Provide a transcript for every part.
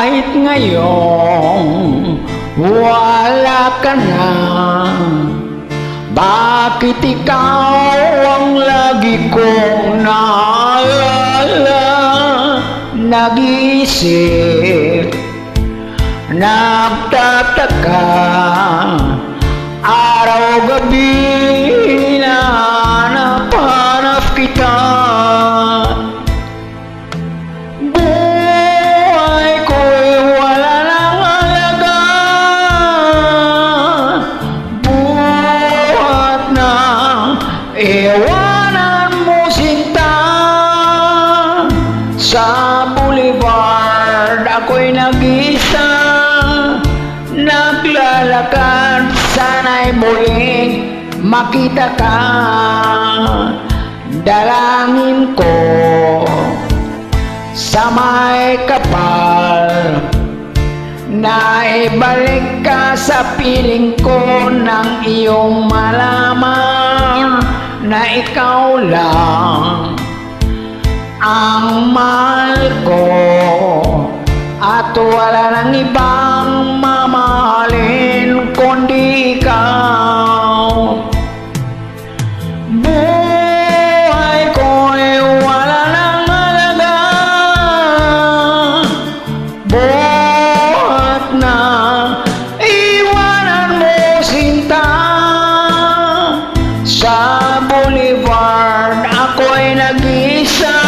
Kahit ngayon wala ka na, bakit ikaw ang lagi kong naalala? Nag-iisip, nagtataka, araw-gabi hinahanap kita. Buhay ko'y wala nang halaga, buhat na iwanan mo sinta. Sa boulevard ako'y nag-isa, naglalakad, sana'y muling makita ka. Dalangin ko sa may kapal na ibalik ka sa piling ko, nang iyong malaman na ikaw lang ang mahal ko at wala nang ibang mamahalin kundi ikaw. Buhay ko'y wala nang halaga, buhat na iwanan mo sinta. Sa boulevard ako'y nag-isa,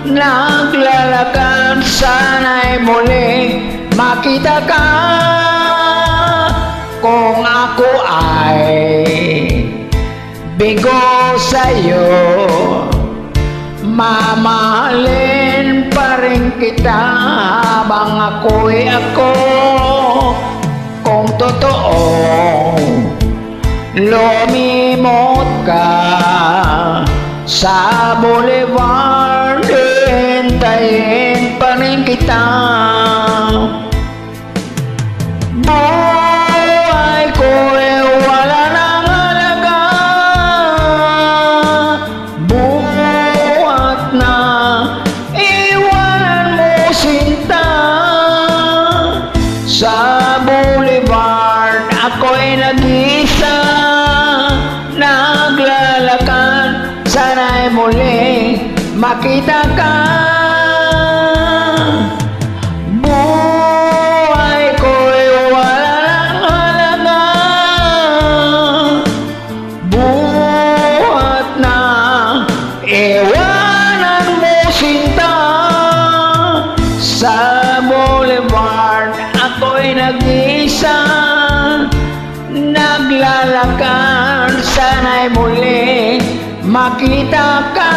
naglalakad, sana'y muling makita ka. Kung ako ay bigo sa'yo, mamahalin pa rin kita habang ako'y ako. Kung totoo lumimot ka sa boulevard, hintayin pa rin kita. Buhay ko'y wala nang halaga, buhat na iwanan mo sinta. Sa boulevard ako'y nag-isa, naglalakad, sana'y muling makita ka. Buhay ko'y wala nang halaga, buhat na iwanan mo sinta. Sa boulevard ako'y nag-isa, naglalakad, sana'y muling makita ka.